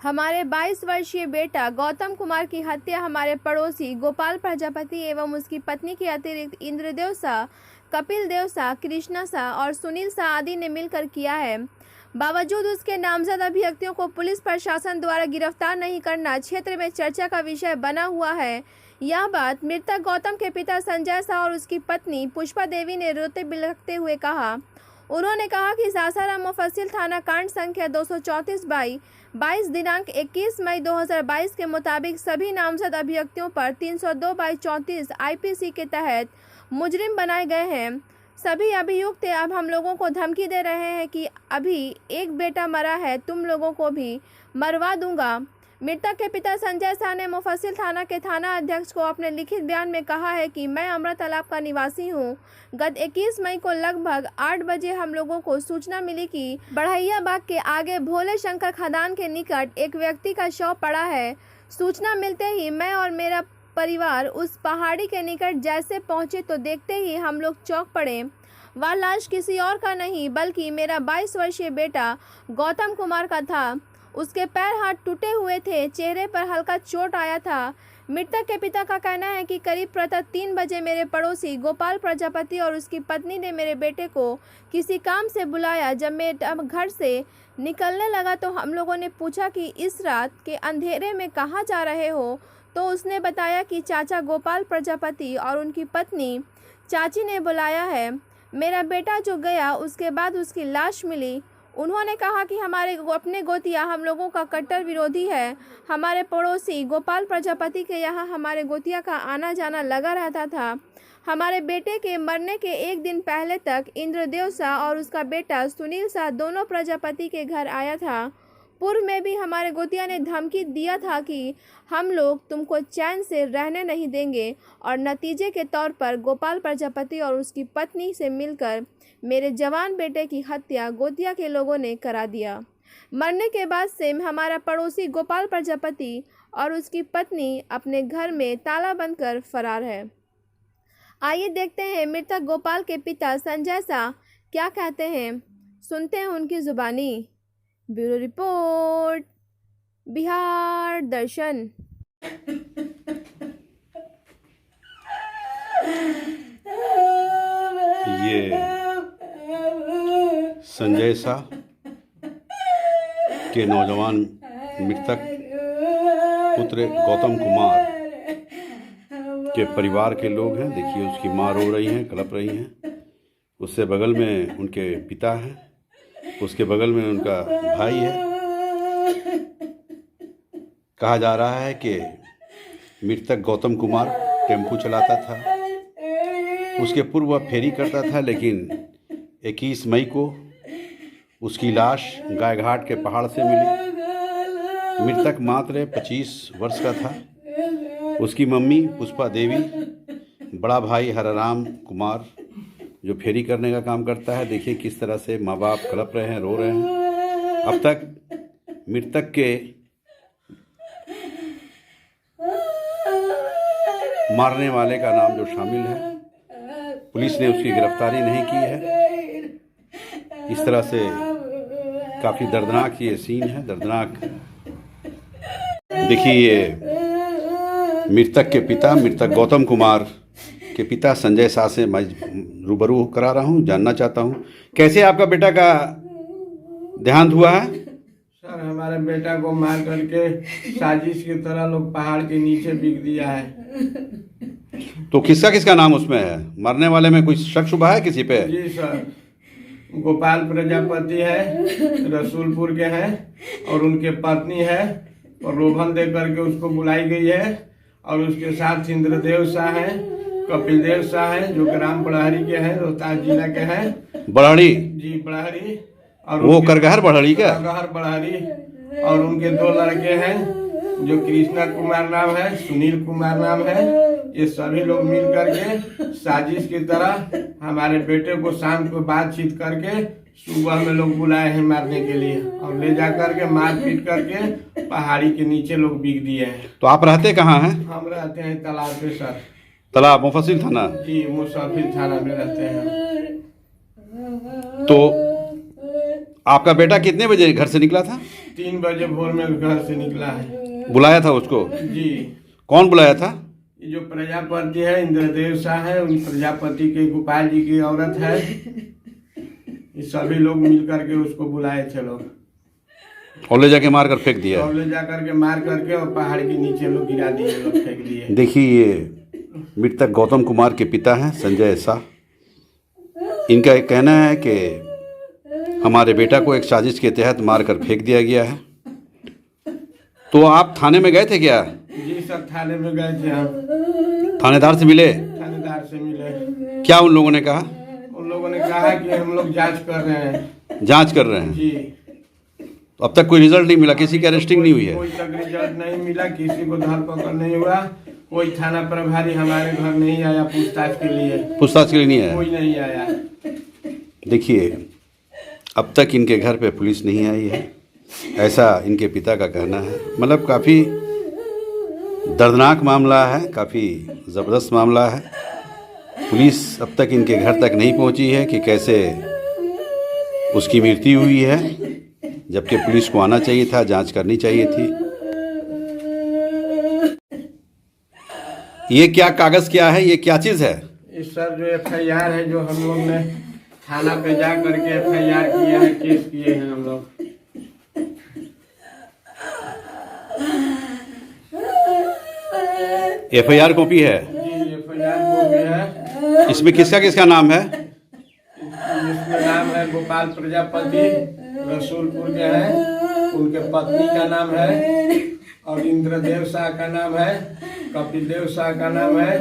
हमारे 22 वर्षीय बेटा गौतम कुमार की हत्या हमारे पड़ोसी गोपाल प्रजापति एवं उसकी पत्नी के अतिरिक्त इंद्रदेव शाह, कपिल देव शाह, कृष्णा शाह और सुनील शाह आदि ने मिलकर किया है। बावजूद उसके नामजद अभियुक्तों को पुलिस प्रशासन द्वारा गिरफ्तार नहीं करना क्षेत्र में चर्चा का विषय बना हुआ है। यह बात मृतक गौतम के पिता संजय शाह और उसकी पत्नी पुष्पा देवी ने रोते बिलखते हुए कहा। उन्होंने कहा कि सासाराम मुफस्सिल थाना कांड संख्या 234/22 दिनांक 21 मई 2022 के मुताबिक सभी नामजद अभियुक्तों पर 302/34 आईपीसी के तहत मुजरिम बनाए गए हैं। सभी अभियुक्त अब हम लोगों को धमकी दे रहे हैं कि अभी एक बेटा मरा है, तुम लोगों को भी मरवा दूंगा। मृतक के पिता संजय शाह ने मुफस्सिल थाना के थाना अध्यक्ष को अपने लिखित बयान में कहा है कि मैं अमृत तालाब का निवासी हूं। गत 21 मई को लगभग 8 बजे हम लोगों को सूचना मिली कि बढ़ैया बाग के आगे भोले शंकर खदान के निकट एक व्यक्ति का शव पड़ा है। सूचना मिलते ही मैं और मेरा परिवार उस पहाड़ी के निकट जैसे पहुंचे तो देखते ही हम लोग चौंक पड़े। वह लाश किसी और का नहीं बल्कि मेरा 22 वर्षीय बेटा गौतम कुमार का था। उसके पैर हाथ टूटे हुए थे, चेहरे पर हल्का चोट आया था। मृतक के पिता का कहना है कि करीब प्रातः 3 बजे मेरे पड़ोसी गोपाल प्रजापति और उसकी पत्नी ने मेरे बेटे को किसी काम से बुलाया। जब बेटा घर से निकलने लगा तो हम लोगों ने पूछा कि इस रात के अंधेरे में कहाँ जा रहे हो, तो उसने बताया कि चाचा गोपाल प्रजापति और उनकी पत्नी चाची ने बुलाया है। मेरा बेटा जो गया उसके बाद उसकी लाश मिली। उन्होंने कहा कि हमारे अपने गोतिया हम लोगों का कट्टर विरोधी है। हमारे पड़ोसी गोपाल प्रजापति के यहाँ हमारे गोतिया का आना जाना लगा रहता था। हमारे बेटे के मरने के एक दिन पहले तक इंद्रदेव शाह और उसका बेटा सुनील शाह दोनों प्रजापति के घर आया था। पूर्व में भी हमारे गोतिया ने धमकी दिया था कि हम लोग तुमको चैन से रहने नहीं देंगे और नतीजे के तौर पर गोपाल प्रजापति और उसकी पत्नी से मिलकर मेरे जवान बेटे की हत्या गोतिया के लोगों ने करा दिया। मरने के बाद से हमारा पड़ोसी गोपाल प्रजापति और उसकी पत्नी अपने घर में ताला बंद कर फरार है। आइए देखते हैं मृतक गोपाल के पिता संजय शाह क्या कहते हैं, सुनते हैं उनकी जुबानी। ब्यूरो रिपोर्ट, बिहार दर्शन। ये संजय शाह के नौजवान मृतक पुत्र गौतम कुमार के परिवार के लोग हैं। देखिए उसकी माँ रो रही हैं, कलप रही हैं। उससे बगल में उनके पिता हैं, उसके बगल में उनका भाई है। कहा जा रहा है कि मृतक गौतम कुमार टेम्पू चलाता था। उसके पूर्व वह फेरी करता था, लेकिन 21 मई को उसकी लाश गायघाट के पहाड़ से मिली। मृतक मात्र 25 वर्ष का था। उसकी मम्मी पुष्पा देवी, बड़ा भाई हराराम कुमार जो फेरी करने का काम करता है। देखिए किस तरह से माँ बाप कलप रहे हैं, रो रहे हैं। अब तक मृतक के मारने वाले का नाम जो शामिल है, पुलिस ने उसकी गिरफ्तारी नहीं की है। इस तरह से काफ़ी दर्दनाक ये सीन है, दर्दनाक। देखिए ये मृतक के पिता, मृतक गौतम कुमार के पिता संजय शाह से मैं रूबरू करा रहा हूँ, जानना चाहता हूँ कैसे आपका बेटा का देहांत हुआ है। सर हमारे बेटा को मार करके साजिश की तरह लोग पहाड़ के नीचे बिक दिया है। तो किसका किसका नाम उसमें है? मरने वाले में कोई शक शुबा है किसी पे? जी सर, गोपाल प्रजापति है, रसूलपुर के हैं और उनके पत्नी है और रोभन दे करके उसको बुलाई गई है। और उसके साथ इंद्रदेव शाह है, कपिल देव शाह है जो ग्राम बड़हरी के हैं, रोहतास जिला के हैं। बड़हरी? जी बड़हरी। और वो करगहर बड़हरी का? करगहर बड़हरी। और उनके 2 लड़के हैं जो कृष्णा कुमार नाम है, सुनील कुमार नाम है। ये सभी लोग मिल करके साजिश की तरह हमारे बेटे को शाम को बातचीत करके सुबह में लोग बुलाए हैं मारने के लिए और ले जा करके मार पीट करके पहाड़ी के नीचे लोग बिक दिए हैं। तो आप रहते कहाँ हैं? हम रहते हैं तालाब पे सर। तालाब मुफस्सिल थाना? जी मुफस्सिल थाना में रहते हैं। तो आपका बेटा कितने बजे घर से निकला था? 3 बजे भोर में घर से निकला है। बुलाया था उसको? जी। कौन बुलाया था? ये जो प्रजापति है, इंद्रदेव शाह है, उन प्रजापति के गोपाल जी की औरत है, ये सभी लोग मिल करके उसको बुलाए थे लोग, और ले जाके मार कर फेंक दिया। और ले जा करके मार करके और पहाड़ के नीचे लोग गिरा दिए, लोग फेंक दिए। देखिए, ये मृतक गौतम कुमार के पिता हैं संजय शाह। इनका एक कहना है कि हमारे बेटा को एक साजिश के तहत मार कर फेंक दिया गया है। तो आप थाने में गए थे क्या? जी सर, थाने में गए थे हम। थानेदार से मिले? थानेदार से मिले। क्या उन लोगों ने कहा? उन लोगों ने कहा कि हम लोग जांच कर रहे हैं। जांच कर रहे हैं? जी। तो अब तक कोई रिजल्ट नहीं मिला? किसी की अरेस्टिंग नहीं हुई है? कोई तक रिजल्ट नहीं मिला, किसी को धरपकड़ नहीं हुआ, कोई थाना प्रभारी हमारे घर नहीं आया पूछताछ के लिए। पूछताछ के लिए नहीं आया? कोई नहीं आया। देखिए, अब तक इनके घर पे पुलिस नहीं आई है, ऐसा इनके पिता का कहना है। मतलब काफ़ी दर्दनाक मामला है, काफ़ी ज़बरदस्त मामला है। पुलिस अब तक इनके घर तक नहीं पहुंची है कि कैसे उसकी मृत्यु हुई है, जबकि पुलिस को आना चाहिए था, जांच करनी चाहिए थी। ये क्या कागज़ क्या है? ये क्या चीज़ है? इस सर जो FIR है, जो हम लोग ने थाना पे जा करके FIR किया है, केस किए हैं हम लोग। FIR कॉपी है? जी, FIR कॉपी है। इसमें किसका किसका नाम है? इसमें नाम है गोपाल प्रजापति, रसूलपुर के हैं, उनके पत्नी का नाम है, और इंद्रदेव शाह का नाम है, कपिल देव शाह का नाम है,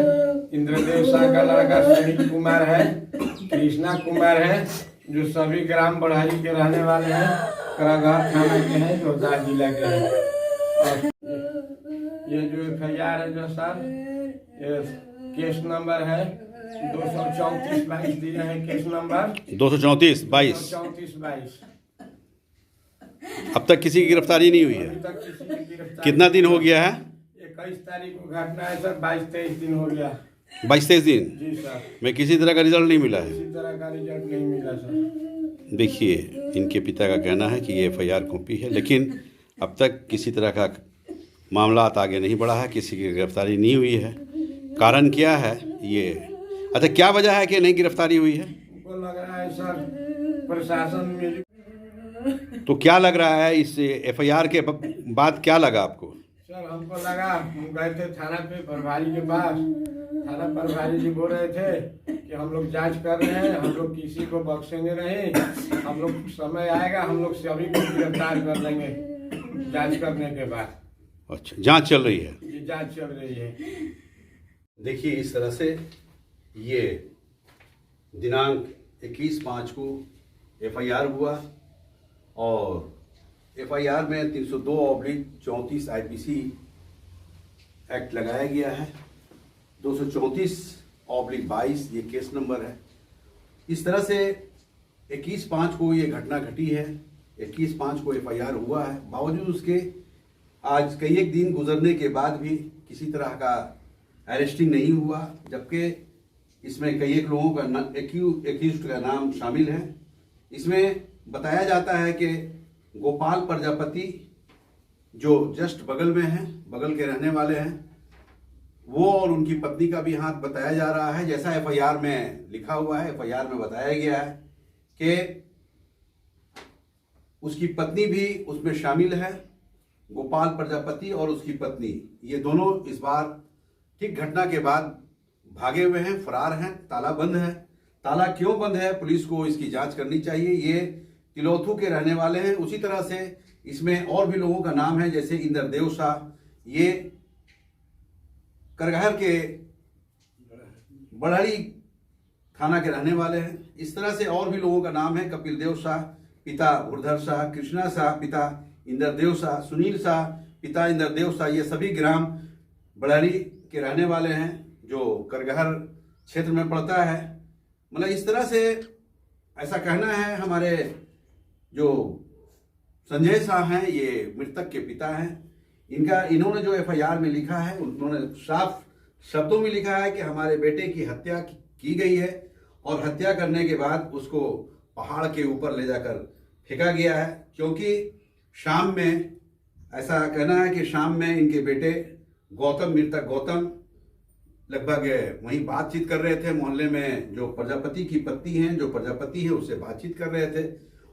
इंद्रदेव शाह का लड़का सुनील कुमार है, कृष्णा कुमार है, जो सभी ग्राम बढ़ाई के रहने वाले हैं, कराघाट थाना के हैं, रोहतास जिला के हैं। और ये जो FIR है जो सर, ये केस नंबर है 234/22 दिए हैं, केस नंबर 234/22। 234/22। अब तक किसी की गिरफ्तारी नहीं हुई है? अभी तक किसी की गिरफ्तारी। कितना दिन हो गया है? 21 तारीख को घटना है सर, 22-23 दिन हो गया। 22-23 दिन जी सर। में किसी तरह का रिजल्ट नहीं मिला है? किसी तरह का रिजल्ट नहीं मिला सर। देखिए, इनके पिता का कहना है कि ये FIR कॉपी है, लेकिन अब तक किसी तरह का मामला आगे नहीं बढ़ा है, किसी की गिरफ्तारी नहीं हुई है। कारण क्या है ये? अच्छा, क्या वजह है कि नहीं गिरफ्तारी हुई है? हमको लग रहा है सर, प्रशासन मिली। तो क्या लग रहा है इस FIR के बाद? क्या लगा आपको? सर हमको लगा, हम गए थे थाना पे प्रभारी के पास, थाना प्रभारी जी बोल रहे थे कि हम लोग जांच कर रहे हैं, हम लोग किसी को बख्शेंगे नहीं, हम लोग समय आएगा हम लोग सभी को गिरफ्तार कर लेंगे जांच करने के बाद। अच्छा, जांच चल रही है? ये जांच चल रही है। देखिए, इस तरह से ये दिनांक 21/5 को FIR हुआ, और FIR में 302/34 IPC एक्ट लगाया गया है। 234/22 ये केस नंबर है। इस तरह से 21/5 को ये घटना घटी है, 21/5 को FIR हुआ है। बावजूद उसके आज कई एक दिन गुजरने के बाद भी किसी तरह का अरेस्टिंग नहीं हुआ, जबकि इसमें कई एक लोगों का एक्यूज्ड का नाम शामिल है। इसमें बताया जाता है कि गोपाल प्रजापति जो जस्ट बगल में हैं, बगल के रहने वाले हैं, वो और उनकी पत्नी का भी हाथ बताया जा रहा है। जैसा FIR में लिखा हुआ है, FIR में बताया गया है कि उसकी पत्नी भी उसमें शामिल है। गोपाल प्रजापति और उसकी पत्नी, ये दोनों इस बार ठीक घटना के बाद भागे हुए हैं, फरार हैं। ताला बंद है। ताला क्यों बंद है, पुलिस को इसकी जांच करनी चाहिए। ये तिलोथू के रहने वाले हैं। उसी तरह से इसमें और भी लोगों का नाम है, जैसे इंद्रदेव शाह, ये करगहर के बढ़ाड़ी थाना के रहने वाले हैं। इस तरह से और भी लोगों का नाम है। कपिल देव शाह पिता भूरधर शाह, कृष्णा शाह पिता इंद्रदेव शाह, सुनील शाह पिता इंद्रदेव शाह, ये सभी ग्राम बढ़ाड़ी के रहने वाले हैं, जो करगहर क्षेत्र में पड़ता है। मतलब इस तरह से ऐसा कहना है हमारे जो संजय शाह हैं, ये मृतक के पिता हैं। इन्होंने जो FIR में लिखा है, उन्होंने साफ शब्दों में लिखा है कि हमारे बेटे की हत्या की गई है, और हत्या करने के बाद उसको पहाड़ के ऊपर ले जाकर फेंका गया है, क्योंकि शाम में ऐसा कहना है कि शाम में इनके बेटे गौतम, मृतक गौतम लगभग वहीं बातचीत कर रहे थे। मोहल्ले में जो प्रजापति की पत्नी हैं, जो प्रजापति है, उससे बातचीत कर रहे थे।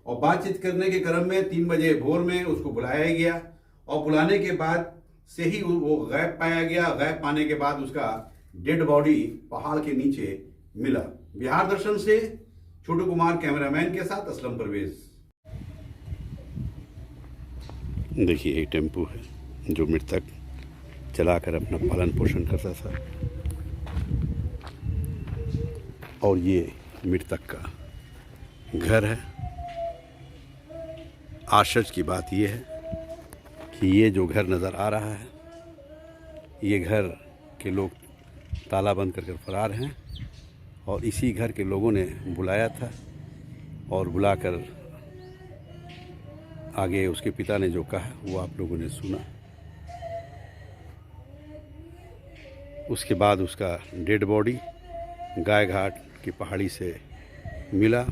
और बातचीत करने के क्रम में 3 बजे भोर में उसको बुलाया गया और बुलाने के बाद से ही वो गायब पाया गया। गायब पाने के बाद उसका डेड बॉडी पहाड़ के नीचे मिला। बिहार दर्शन से छोटू कुमार कैमरामैन के साथ असलम परवेज। देखिए एक टेम्पू है जो मृतक चलाकर अपना पालन पोषण करता था, और ये मृतक का घर है। आश्चर्य की बात यह है कि ये जो घर नज़र आ रहा है, ये घर के लोग ताला बंद कर फरार हैं, और इसी घर के लोगों ने बुलाया था और बुलाकर आगे उसके पिता ने जो कहा वो आप लोगों ने सुना। उसके बाद उसका डेड बॉडी गाय घाट की पहाड़ी से मिला।